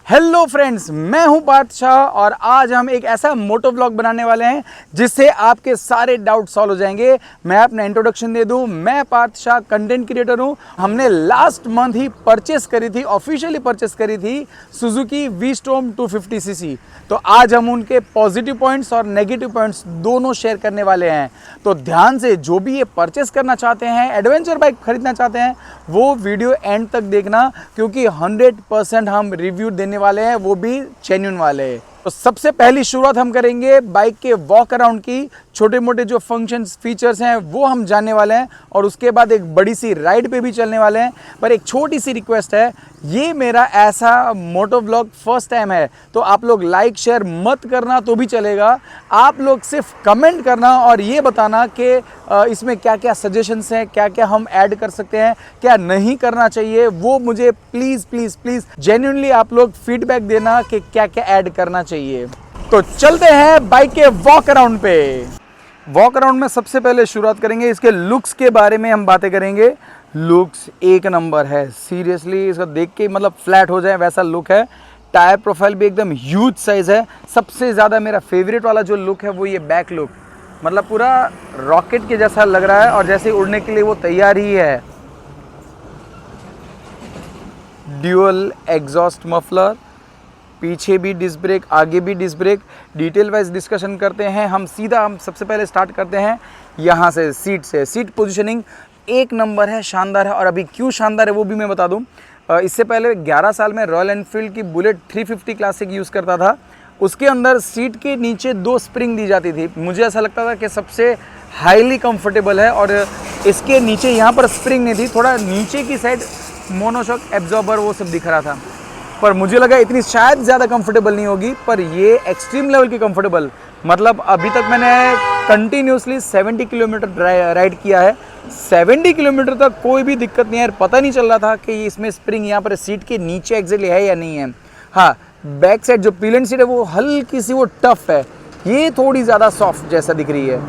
Hello friends, मैं हूं पार्थ शाह और आज हम एक ऐसा मोटो व्लॉग बनाने वाले हैं जिससे आपके सारे डाउट सॉल्व हो जाएंगे। मैं अपना इंट्रोडक्शन दे दूं, मैं पार्थ शाह कंटेंट क्रिएटर हूं। हमने लास्ट मंथ ही परचेस करी थी, ऑफिशियली परचेस करी थी सुजुकी वी-स्टॉर्म 250cc। तो आज हम उनके पॉजिटिव पॉइंट्स और नेगेटिव पॉइंट्स दोनों शेयर करने वाले हैं। तो ध्यान से जो भी ये परचेस करना चाहते हैं, एडवेंचर बाइक खरीदना चाहते हैं, वो वीडियो एंड तक देखना, क्योंकि 100% हम रिव्यू देने वाले हैं, वो भी जेन्युइन वाले हैं। तो सबसे पहली शुरुआत हम करेंगे बाइक के वॉक अराउंड की। छोटे मोटे जो फंक्शंस फीचर्स हैं वो हम जानने वाले हैं और उसके बाद एक बड़ी सी राइड पे भी चलने वाले हैं। पर एक छोटी सी रिक्वेस्ट है, ये मेरा ऐसा मोटो व्लॉग फर्स्ट टाइम है, तो आप लोग लाइक शेयर मत करना तो भी चलेगा। आप लोग सिर्फ कमेंट करना और ये बताना कि इसमें क्या क्या सजेशंस हैं, क्या क्या हम ऐड कर सकते हैं, क्या नहीं करना चाहिए, वो मुझे प्लीज़ प्लीज़ प्लीज़ जेन्युइनली आप लोग फीडबैक देना कि क्या क्या ऐड करना चाहिए। तो चलते हैं बाइक के वॉक अराउंड पे। वॉक अराउंड में सबसे पहले शुरुआत करेंगे इसके लुक्स के बारे में, हम बातें करेंगे। लुक्स एक नंबर है, सीरियसली इसको देख के मतलब फ्लैट हो जाए वैसा लुक है। टायर प्रोफाइल भी एकदम ह्यूज साइज़ है। सबसे ज़्यादा मेरा फेवरेट वाला जो लुक है वो ये बैक लुक, मतलब पूरा रॉकेट के जैसा लग रहा है और जैसे उड़ने के लिए वो तैयार ही है। ड्यूअल एग्जॉस्ट मफलर, पीछे भी डिस्क ब्रेक, आगे भी disc break. Detail wise discussion करते हैं हम सबसे पहले स्टार्ट करते हैं यहाँ से, सीट से। सीट पोजीशनिंग एक नंबर है, शानदार है। और अभी क्यों शानदार है वो भी मैं बता दूँ। इससे पहले 11 साल में रॉयल एनफील्ड की बुलेट 350 क्लासिक यूज़ करता था। उसके अंदर सीट के नीचे 2 स्प्रिंग दी जाती थी। मुझे ऐसा लगता था कि सबसे हाईली कंफर्टेबल है, और इसके नीचे यहाँ पर स्प्रिंग नहीं थी, थोड़ा नीचे की साइड मोनोशॉक एब्जॉर्बर वो सब दिख रहा था। पर मुझे लगा इतनी शायद ज़्यादा कंफर्टेबल नहीं होगी, पर ये एक्सट्रीम लेवल की कंफर्टेबल। मतलब अभी तक मैंने कंटिन्यूसली 70 किलोमीटर राइड किया है। 70 किलोमीटर तक कोई भी दिक्कत नहीं है। पता नहीं चल रहा था कि इसमें स्प्रिंग यहाँ पर सीट के नीचे एक्जेक्टली है या नहीं है। हाँ, बैक साइड जो पिलियन सीट है वो हल्की सी वो टफ है, ये थोड़ी ज़्यादा सॉफ्ट जैसा दिख रही है।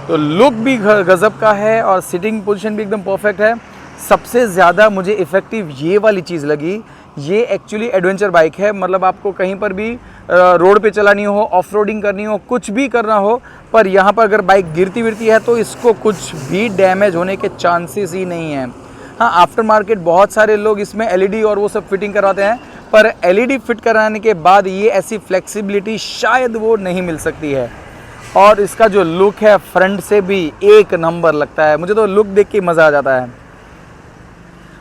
तो लुक भी गजब का है और सिटिंग पोजीशन भी एकदम परफेक्ट है। सबसे ज़्यादा मुझे इफ़ेक्टिव ये वाली चीज़ लगी, ये एक्चुअली एडवेंचर बाइक है। मतलब आपको कहीं पर भी रोड पे चलानी हो, ऑफ रोडिंग करनी हो, कुछ भी करना हो, पर यहाँ पर अगर बाइक गिरती विरती है तो इसको कुछ भी डैमेज होने के चांसेस ही नहीं हैं। हाँ, आफ्टर मार्केट बहुत सारे लोग इसमें एलईडी और वो सब फिटिंग करवाते हैं, पर एलईडी फिट कराने के बाद ये ऐसी फ्लेक्सिबिलिटी शायद वो नहीं मिल सकती है। और इसका जो लुक है फ्रंट से भी एक नंबर लगता है, मुझे तो लुक देख के मज़ा आ जाता है।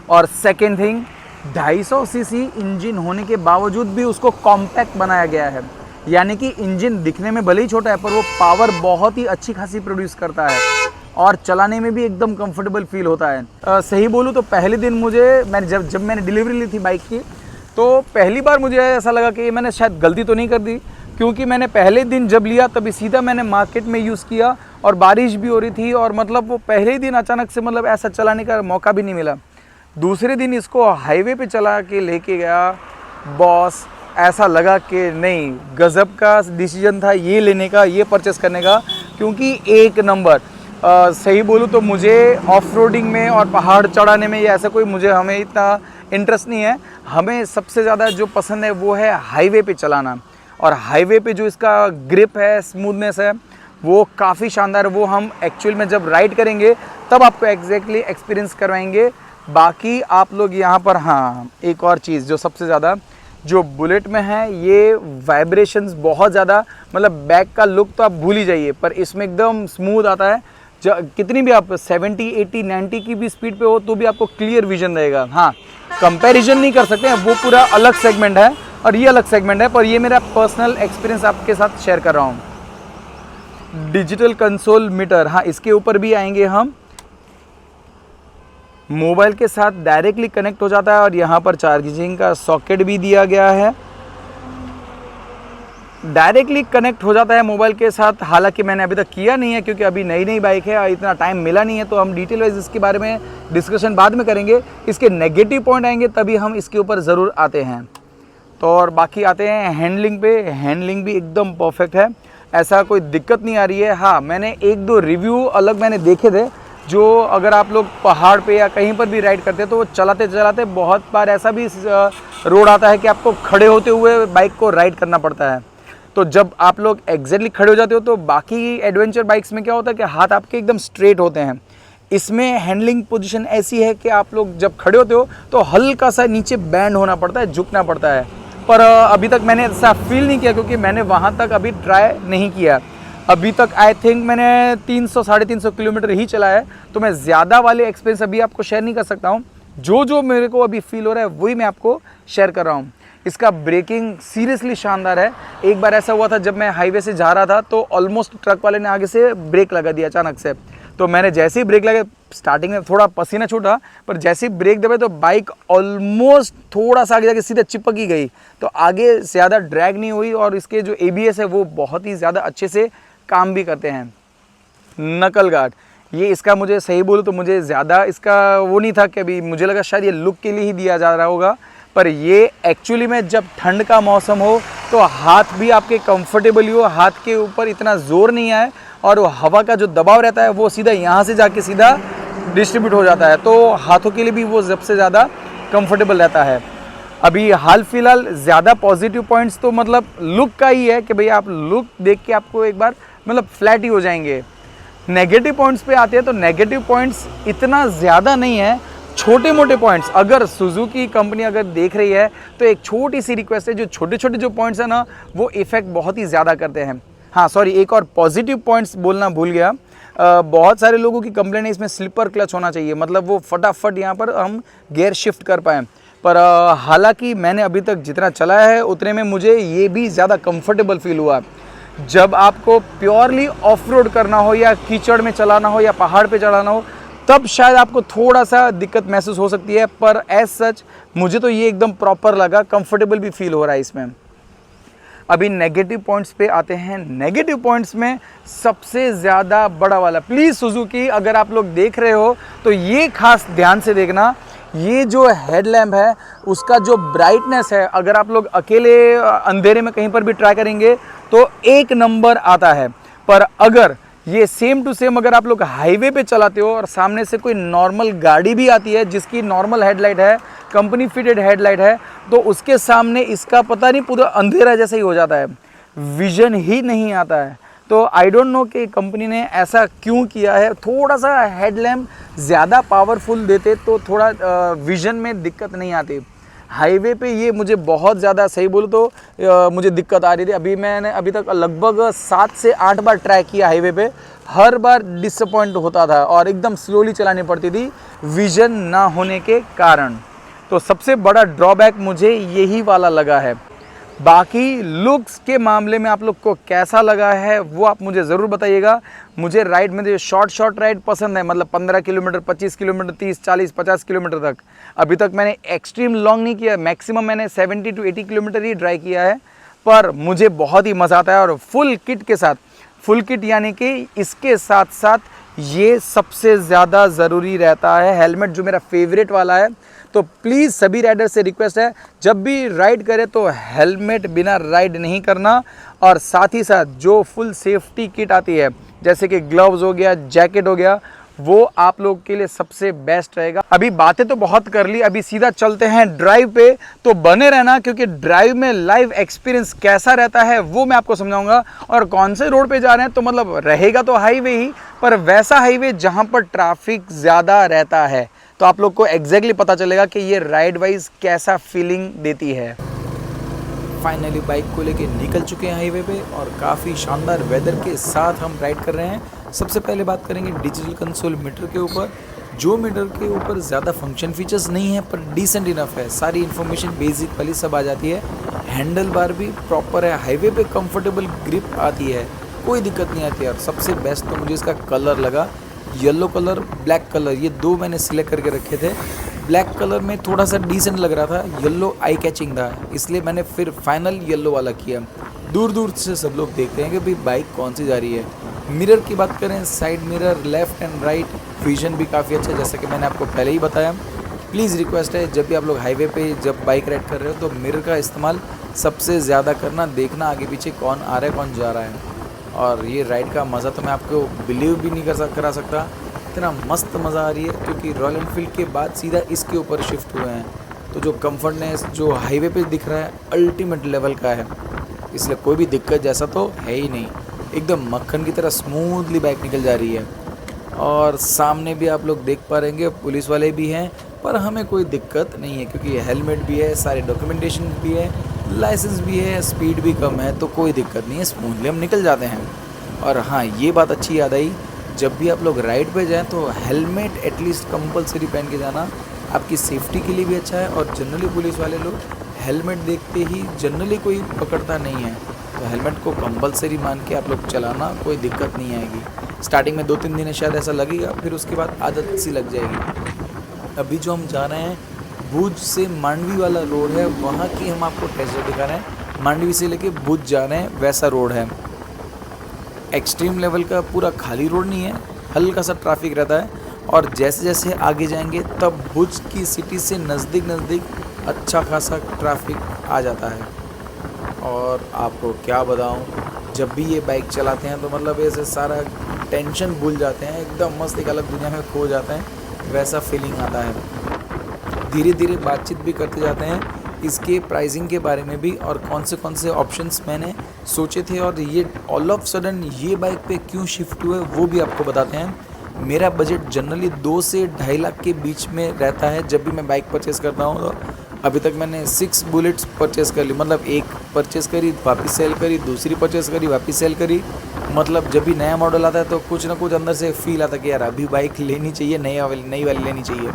और सेकेंड थिंग, 250 सीसी इंजन होने के बावजूद भी उसको कॉम्पैक्ट बनाया गया है। यानी कि इंजन दिखने में भले ही छोटा है, पर वो पावर बहुत ही अच्छी खासी प्रोड्यूस करता है और चलाने में भी एकदम कंफर्टेबल फील होता है। सही बोलूँ तो पहले दिन जब मैंने डिलीवरी ली थी बाइक की, तो पहली बार मुझे ऐसा लगा कि मैंने शायद गलती तो नहीं कर दी, क्योंकि मैंने पहले दिन जब लिया तभी सीधा मैंने मार्केट में यूज़ किया और बारिश भी हो रही थी, और मतलब वो पहले ही दिन अचानक से मतलब ऐसा चलाने का मौका भी नहीं मिला। दूसरे दिन इसको हाईवे पे चला के लेके गया बॉस, ऐसा लगा कि नहीं, गज़ब का डिसीजन था ये लेने का, ये परचेस करने का, क्योंकि एक नंबर। सही बोलूँ तो मुझे ऑफ रोडिंग में और पहाड़ चढ़ाने में ये ऐसा हमें इतना इंटरेस्ट नहीं है। हमें सबसे ज़्यादा जो पसंद है वो है हाईवे पे चलाना, और हाईवे पे जो इसका ग्रिप है, स्मूथनेस है, वो काफ़ी शानदार है। वो हम एक्चुअल में जब राइड करेंगे तब आपको एग्जैक्टली एक्सपीरियंस करवाएंगे। बाकी आप लोग यहाँ पर, हाँ, एक और चीज़ जो सबसे ज़्यादा जो बुलेट में है, ये वाइब्रेशंस बहुत ज़्यादा, मतलब बैक का लुक तो आप भूल ही जाइए, पर इसमें एकदम स्मूथ आता है। कितनी भी आप 70, 80, 90 की भी स्पीड पे हो तो भी आपको क्लियर विजन रहेगा। हाँ, कंपैरिजन नहीं कर सकते हैं, वो पूरा अलग सेगमेंट है और ये अलग सेगमेंट है, पर ये मेरा पर्सनल एक्सपीरियंस आपके साथ शेयर कर रहा हूँ। डिजिटल कंसोल मीटर, हाँ, इसके ऊपर भी आएंगे हम। मोबाइल के साथ डायरेक्टली कनेक्ट हो जाता है और यहाँ पर चार्जिंग का सॉकेट भी दिया गया है, डायरेक्टली कनेक्ट हो जाता है मोबाइल के साथ। हालांकि मैंने अभी तक किया नहीं है, क्योंकि अभी नई नई बाइक है और इतना टाइम मिला नहीं है, तो हम डिटेल वाइज इसके बारे में डिस्कशन बाद में करेंगे। इसके नेगेटिव पॉइंट आएंगे तभी हम इसके ऊपर ज़रूर आते हैं। तो और बाकी आते हैं हैंडलिंग पे। हैंडलिंग भी एकदम परफेक्ट है, ऐसा कोई दिक्कत नहीं आ रही है। हाँ, मैंने 1-2 रिव्यू अलग मैंने देखे थे जो अगर आप लोग पहाड़ पे या कहीं पर भी राइड करते हैं तो वो चलाते चलाते बहुत बार ऐसा भी रोड आता है कि आपको खड़े होते हुए बाइक को राइड करना पड़ता है। तो जब आप लोग एग्जैक्टली खड़े हो जाते हो तो बाकी एडवेंचर बाइक्स में क्या होता है कि हाथ आपके एकदम स्ट्रेट होते हैं। इसमें हैंडलिंग पोजीशन ऐसी है कि आप लोग जब खड़े होते हो तो हल्का सा नीचे बैंड होना पड़ता है, झुकना पड़ता है। पर अभी तक मैंने ऐसा फील नहीं किया क्योंकि मैंने वहाँ तक अभी ट्राई नहीं किया। अभी तक आई थिंक मैंने 300 साढ़े 300 किलोमीटर ही चला है, तो मैं ज़्यादा वाले एक्सपीरियंस अभी आपको शेयर नहीं कर सकता हूँ। जो मेरे को अभी फील हो रहा है वही मैं आपको शेयर कर रहा हूँ। इसका ब्रेकिंग सीरियसली शानदार है। एक बार ऐसा हुआ था जब मैं हाईवे से जा रहा था तो ऑलमोस्ट ट्रक वाले ने आगे से ब्रेक लगा दिया अचानक से। तो मैंने जैसे ही ब्रेक लगे, स्टार्टिंग में थोड़ा पसीना छूटा, पर जैसे ही ब्रेक दबाए तो बाइक ऑलमोस्ट थोड़ा सा आगे जाके सीधे चिपक ही गई। तो आगे ज़्यादा ड्रैग नहीं हुई और इसके जो ABS है वो बहुत ही ज़्यादा अच्छे से काम भी करते हैं। नकल गार्ड, ये इसका मुझे सही बोलूँ तो मुझे ज़्यादा इसका वो नहीं था कि अभी मुझे लगा शायद ये लुक के लिए ही दिया जा रहा होगा, पर ये एक्चुअली में जब ठंड का मौसम हो तो हाथ भी आपके कंफर्टेबल ही हो, हाथ के ऊपर इतना ज़ोर नहीं आए और वो हवा का जो दबाव रहता है वो सीधा यहाँ से जाके सीधा डिस्ट्रीब्यूट हो जाता है, तो हाथों के लिए भी वो सबसे ज़्यादा कंफर्टेबल रहता है। अभी हाल फिलहाल ज़्यादा पॉजिटिव पॉइंट्स तो मतलब लुक का ही है कि भई आप लुक देख के आपको एक बार मतलब फ्लैट ही हो जाएंगे। नेगेटिव पॉइंट्स पे आते हैं तो नेगेटिव पॉइंट्स इतना ज़्यादा नहीं है, छोटे मोटे पॉइंट्स। अगर सुजुकी कंपनी अगर देख रही है तो एक छोटी सी रिक्वेस्ट है, जो छोटे छोटे जो पॉइंट्स हैं ना वो इफ़ेक्ट बहुत ही ज़्यादा करते हैं। हाँ सॉरी, एक और पॉजिटिव पॉइंट्स बोलना भूल गया। बहुत सारे लोगों की कंप्लेंट है इसमें स्लिपर क्लच होना चाहिए, मतलब वो फटाफट यहाँ पर हम गियर शिफ्ट कर पाएँ। पर हालांकि मैंने अभी तक जितना चलाया है उतने में मुझे ये भी ज़्यादा कंफर्टेबल फील हुआ। जब आपको प्योरली ऑफ रोड करना हो या कीचड़ में चलाना हो या पहाड़ पे चलाना हो तब शायद आपको थोड़ा सा दिक्कत महसूस हो सकती है, पर एज सच मुझे तो ये एकदम प्रॉपर लगा, कंफर्टेबल भी फील हो रहा है इसमें। अभी नेगेटिव पॉइंट्स पे आते हैं। नेगेटिव पॉइंट्स में सबसे ज़्यादा बड़ा वाला, प्लीज़ सुजुकी अगर आप लोग देख रहे हो तो ये खास ध्यान से देखना, ये जो हेडलैम्प है उसका जो ब्राइटनेस है, अगर आप लोग अकेले अंधेरे में कहीं पर भी ट्राई करेंगे तो 1 नंबर आता है। पर अगर ये सेम टू सेम अगर आप लोग हाईवे पे चलाते हो और सामने से कोई नॉर्मल गाड़ी भी आती है जिसकी नॉर्मल हेडलाइट है, कंपनी फिटेड हेडलाइट है, तो उसके सामने इसका पता नहीं पूरा अंधेरा जैसा ही हो जाता है, विजन ही नहीं आता है। तो आई डोंट नो कि कंपनी ने ऐसा क्यों किया है। थोड़ा सा हेडलैम्प ज़्यादा पावरफुल देते तो थोड़ा विजन में दिक्कत नहीं आती। हाईवे पे ये मुझे बहुत ज़्यादा, सही बोलूँ तो मुझे दिक्कत आ रही थी। मैंने अभी तक लगभग 7 से 8 बार ट्राई किया हाईवे पे, हर बार डिसअपॉइंट होता था और एकदम स्लोली चलानी पड़ती थी विजन ना होने के कारण। तो सबसे बड़ा ड्रॉबैक मुझे यही वाला लगा है। बाकी लुक्स के मामले में आप लोग को कैसा लगा है वो आप मुझे ज़रूर बताइएगा। मुझे राइड में जो शॉर्ट राइड पसंद है, मतलब 15 किलोमीटर, 25 किलोमीटर, 30, 40, 50 किलोमीटर तक। अभी तक मैंने एक्सट्रीम लॉन्ग नहीं किया, मैक्सिमम मैंने 70 to 80 किलोमीटर ही ड्राइव किया है, पर मुझे बहुत ही मज़ा आता है। और फुल किट के साथ, फुल किट यानी कि इसके साथ साथ ये सबसे ज़्यादा ज़रूरी रहता है हेलमेट, जो मेरा फेवरेट वाला है। तो प्लीज़ सभी राइडर से रिक्वेस्ट है, जब भी राइड करें तो हेलमेट बिना राइड नहीं करना। और साथ ही साथ जो फुल सेफ्टी किट आती है जैसे कि ग्लव्स हो गया, जैकेट हो गया, वो आप लोग के लिए सबसे बेस्ट रहेगा। अभी बातें तो बहुत कर ली, अभी सीधा चलते हैं ड्राइव पे। तो बने रहना, क्योंकि ड्राइव में लाइव एक्सपीरियंस कैसा रहता है वो मैं आपको समझाऊंगा। और कौन से रोड पे जा रहे हैं तो मतलब रहेगा तो हाईवे ही, पर वैसा हाईवे जहाँ पर ट्रैफिक ज़्यादा रहता है, तो आप लोग को एग्जैक्टली पता चलेगा कि ये राइड वाइज कैसा फीलिंग देती है। फाइनली बाइक को लेके निकल चुके हैं हाईवे पे और काफ़ी शानदार वेदर के साथ हम राइड कर रहे हैं। सबसे पहले बात करेंगे डिजिटल कंसोल मीटर के ऊपर। जो मीटर के ऊपर ज़्यादा फंक्शन फीचर्स नहीं है पर डिसेंट इनफ है, सारी इन्फॉर्मेशन बेसिक वाली सब आ जाती है। हैंडल बार भी प्रॉपर है, हाईवे पे कंफर्टेबल ग्रिप आती है, कोई दिक्कत नहीं आती है। और सबसे बेस्ट तो मुझे इसका कलर लगा, येलो कलर, ब्लैक कलर, ये दो मैंने सिलेक्ट करके रखे थे। ब्लैक कलर में थोड़ा सा डिसेंट लग रहा था, येलो आई कैचिंग था, इसलिए मैंने फिर फाइनल येलो वाला किया। दूर दूर से सब लोग देखते हैं कि भाई बाइक कौन सी जा रही है। मिरर की बात करें, side mirror, left and right, vision भी काफ़ी अच्छा है, जैसा कि मैंने आपको पहले ही बताया। प्लीज़ रिक्वेस्ट है, जब भी आप लोग हाईवे पे जब बाइक राइड कर रहे हो तो मिरर का इस्तेमाल सबसे ज़्यादा करना, देखना आगे पीछे कौन आ रहा है कौन जा रहा है। और ये राइड का मज़ा तो मैं आपको बिलीव भी नहीं करा सकता, इतना मस्त मज़ा आ रही है क्योंकि रॉयल एनफील्ड के बाद सीधा इसके ऊपर शिफ्ट हुए हैं। तो जो कंफर्टनेस जो हाईवे पे दिख रहा है अल्टीमेट लेवल का है, इसलिए कोई भी दिक्कत जैसा तो है ही नहीं। एकदम मक्खन की तरह स्मूथली बाइक निकल जा रही है। और सामने भी आप लोग देख पा रहेंगे पुलिस वाले भी हैं, पर हमें कोई दिक्कत नहीं है क्योंकि हेलमेट भी है, सारे डॉक्यूमेंटेशन भी है, लाइसेंस भी है, स्पीड भी कम है, तो कोई दिक्कत नहीं है, स्मूथली हम निकल जाते हैं। और हाँ, ये बात अच्छी याद आई, जब भी आप लोग राइड पे जाएं तो हेलमेट एटलीस्ट कंपलसरी पहन के जाना, आपकी सेफ्टी के लिए भी अच्छा है। और जनरली पुलिस वाले लोग हेलमेट देखते ही जनरली कोई पकड़ता नहीं है, तो हेलमेट को कंपलसरी मान के आप लोग चलाना, कोई दिक्कत नहीं आएगी। स्टार्टिंग में 2-3 दिन शायद ऐसा लगेगा, फिर उसके बाद आदत सी लग जाएगी। अभी जो हम जा रहे हैं भुज से मांडवी वाला रोड है, वहाँ की हम आपको टेस्ट दिखा रहे हैं। मांडवी से लेके भुज जा रहे हैं वैसा रोड है, एक्सट्रीम लेवल का पूरा खाली रोड नहीं है, हल्का सा ट्रैफिक रहता है। और जैसे जैसे आगे जाएंगे तब भुज की सिटी से नज़दीक अच्छा खासा ट्रैफिक आ जाता है। और आपको क्या बताऊं, जब भी ये बाइक चलाते हैं तो मतलब ऐसे सारा टेंशन भूल जाते हैं, एकदम मस्त एक अलग दुनिया में खो जाते हैं, वैसा फीलिंग आता है। धीरे धीरे बातचीत भी करते जाते हैं इसके प्राइसिंग के बारे में भी, और कौन से ऑप्शंस मैंने सोचे थे और ये ऑल ऑफ सडन ये बाइक पे क्यों शिफ्ट हुए वो भी आपको बताते हैं। मेरा बजट जनरली 2 से 2.5 लाख के बीच में रहता है जब भी मैं बाइक परचेज़ करता हूँ। तो अभी तक मैंने 6 बुलेट्स परचेज़ कर ली, मतलब एक परचेज़ करी वापस सेल करी, दूसरी परचेज़ करी वापस सेल करी। मतलब जब भी नया मॉडल आता है तो कुछ ना कुछ अंदर से फील आता कि यार अभी बाइक लेनी चाहिए, नई वाली लेनी चाहिए।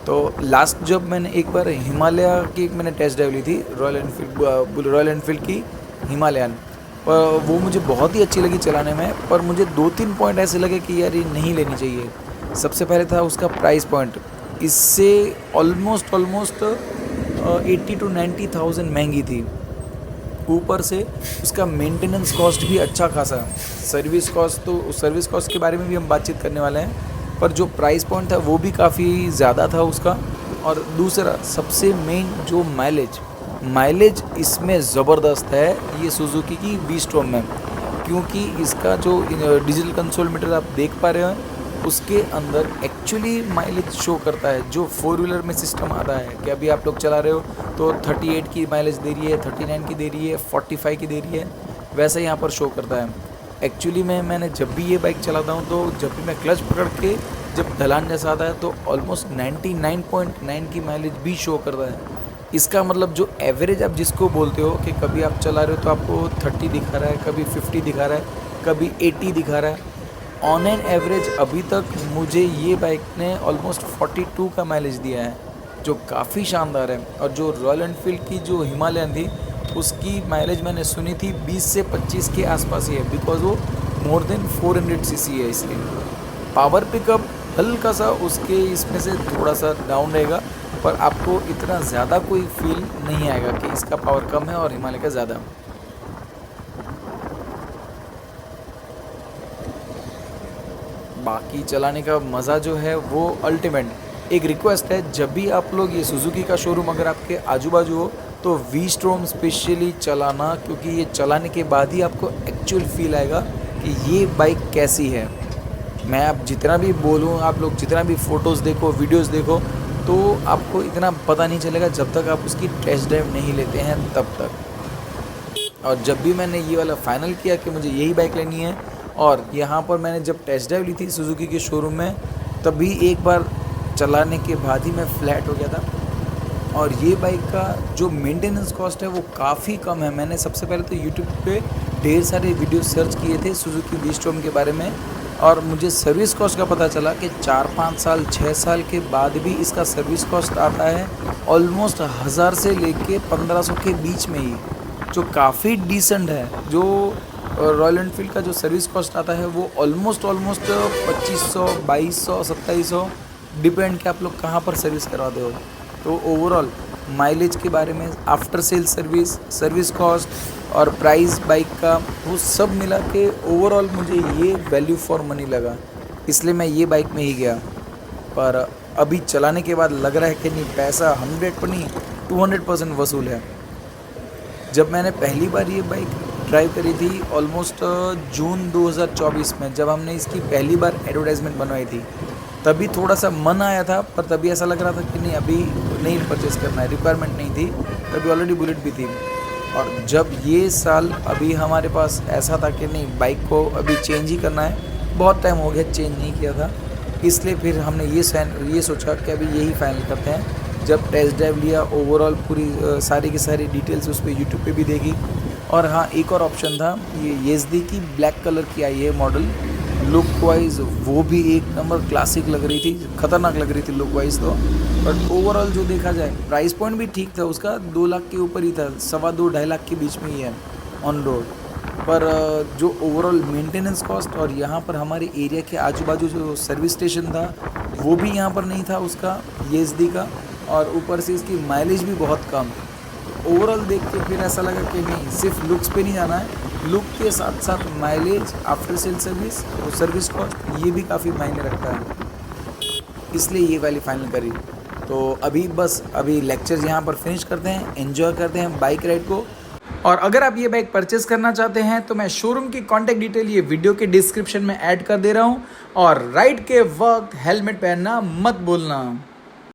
तो लास्ट जब मैंने एक बार हिमालय की मैंने टेस्ट ड्राइव ली थी, रॉयल एनफील्ड की हिमालयन, पर वो मुझे बहुत ही अच्छी लगी चलाने में, पर मुझे 2-3 पॉइंट ऐसे लगे कि यार ये नहीं लेनी चाहिए। सबसे पहले था उसका प्राइस पॉइंट, इससे ऑलमोस्ट 80 to 90,000 महंगी थी। ऊपर से उसका मेंटेनेंस कॉस्ट भी अच्छा खासा, सर्विस कॉस्ट के बारे में भी हम बातचीत करने वाले हैं, पर जो प्राइस पॉइंट था वो भी काफ़ी ज़्यादा था उसका। और दूसरा सबसे मेन जो माइलेज इसमें ज़बरदस्त है ये सुजुकी की वी-स्ट्रॉम में, क्योंकि इसका जो डिजिटल कंसोल मीटर आप देख पा रहे हैं उसके अंदर एक्चुअली माइलेज शो करता है। जो 4 व्हीलर में सिस्टम आता है कि अभी आप लोग चला रहे हो तो 38 की माइलेज दे रही है, 39 की दे रही है, 45 की दे रही है, वैसा यहाँ पर शो करता है। एक्चुअली मैंने जब भी ये बाइक चलाता हूँ तो जब भी मैं क्लच पकड़ के जब ढलान जैसा आता है तो ऑलमोस्ट 99.9 की माइलेज भी शो करता है। इसका मतलब जो एवरेज आप जिसको बोलते हो कि कभी आप चला रहे हो तो आपको 30 दिखा रहा है, कभी 50 दिखा रहा है, कभी 80 दिखा रहा है, ऑन एन एवरेज अभी तक मुझे ये बाइक ने ऑलमोस्ट 42 का माइलेज दिया है, जो काफ़ी शानदार है। और जो रॉयल एनफील्ड की जो हिमालयन थी उसकी माइलेज मैंने सुनी थी 20 से 25 के आसपास ही है, बिकॉज वो मोर देन 400 सीसी है। इसलिए पावर पिकअप हल्का सा उसके इसमें से थोड़ा सा डाउन रहेगा, पर आपको इतना ज़्यादा कोई फील नहीं आएगा कि इसका पावर कम है और हिमालय का ज़्यादा। बाकी चलाने का मज़ा जो है वो अल्टीमेट। एक रिक्वेस्ट है, जब भी आप लोग ये सुजुकी का शोरूम अगर आपके आजू बाजू हो तो वी-स्ट्रॉम स्पेशली चलाना, क्योंकि ये चलाने के बाद ही आपको एक्चुअल फील आएगा कि ये बाइक कैसी है। मैं अब जितना भी बोलूँ, आप लोग जितना भी फ़ोटोज़ देखो, वीडियोज़ देखो, तो आपको इतना पता नहीं चलेगा जब तक आप उसकी टेस्ट ड्राइव नहीं लेते हैं तब तक। और जब भी मैंने ये वाला फाइनल किया कि मुझे यही बाइक लेनी है, और यहाँ पर मैंने जब टेस्ट ड्राइव ली थी सुजुकी के शोरूम में, तभी एक बार चलाने के बाद ही मैं फ्लैट हो गया था। और ये बाइक का जो मेंटेनेंस कॉस्ट है वो काफ़ी कम है। मैंने सबसे पहले तो यूट्यूब पे ढेर सारे वीडियो सर्च किए थे सुजुकी वी-स्ट्रॉम के बारे में, और मुझे सर्विस कॉस्ट का पता चला कि 4-5 साल 6 साल के बाद भी इसका सर्विस कॉस्ट आता है ऑलमोस्ट 1000 से लेके 1500 के बीच में ही, जो काफ़ी डिसेंट है। जो रॉयल एनफील्ड का जो सर्विस कॉस्ट आता है वो ऑलमोस्ट 2500, 2200, 2700 डिपेंड कि आप लोग कहाँ पर सर्विस करवाते हो। तो ओवरऑल माइलेज के बारे में, आफ्टर सेल सर्विस कॉस्ट और प्राइस बाइक का, वो सब मिला के ओवरऑल मुझे ये वैल्यू फॉर मनी लगा, इसलिए मैं ये बाइक में ही गया। पर अभी चलाने के बाद लग रहा है कि नहीं, पैसा 100 पर नहीं 200% वसूल है। जब मैंने पहली बार ये बाइक ड्राइव करी थी ऑलमोस्ट जून 2024 में, जब हमने इसकी पहली बार एडवर्टाइजमेंट बनवाई थी। तभी थोड़ा सा मन आया था, पर तभी ऐसा लग रहा था कि नहीं अभी नहीं परचेज़ करना है, रिक्वायरमेंट नहीं थी, तभी ऑलरेडी बुलेट भी थी। और जब ये साल अभी हमारे पास ऐसा था कि नहीं बाइक को अभी चेंज ही करना है, बहुत टाइम हो गया चेंज नहीं किया था, इसलिए फिर हमने ये सोचा कि अभी यही फाइनल करते हैं। जब टेस्ट ड्राइव लिया, ओवरऑल पूरी सारी की सारी डिटेल्स उस पर यूट्यूब पे भी देखी। और हाँ, एक और ऑप्शन था, ये येज़दी की ब्लैक कलर की आई है मॉडल, लुक वाइज वो भी एक नंबर क्लासिक लग रही थी, ख़तरनाक लग रही थी लुक वाइज तो। बट ओवरऑल जो देखा जाए, प्राइस पॉइंट भी ठीक था उसका, 2 लाख के ऊपर ही था, 2.25 लाख के बीच में ही है ऑन रोड। पर जो ओवरऑल मेंटेनेंस कॉस्ट और यहाँ पर हमारे एरिया के आजू बाजू जो सर्विस स्टेशन था वो भी यहाँ पर नहीं था उसका येज़दी का, और ऊपर से इसकी माइलेज भी बहुत कम। ओवरऑल देख के फिर ऐसा लगा कि नहीं, सिर्फ लुक्स पे नहीं जाना है, लुक के साथ साथ माइलेज, आफ्टर सेल सर्विस और सर्विस कॉस्ट ये भी काफ़ी मायने रखता है, इसलिए ये वाली फाइनल करी। तो अभी लेक्चर यहाँ पर फिनिश करते हैं, एंजॉय करते हैं बाइक राइड को। और अगर आप ये बाइक परचेस करना चाहते हैं तो मैं शोरूम की कॉन्टैक्ट डिटेल ये वीडियो के डिस्क्रिप्शन में ऐड कर दे रहा हूँ। और राइड के वक्त हेलमेट पहनना मत भूलना।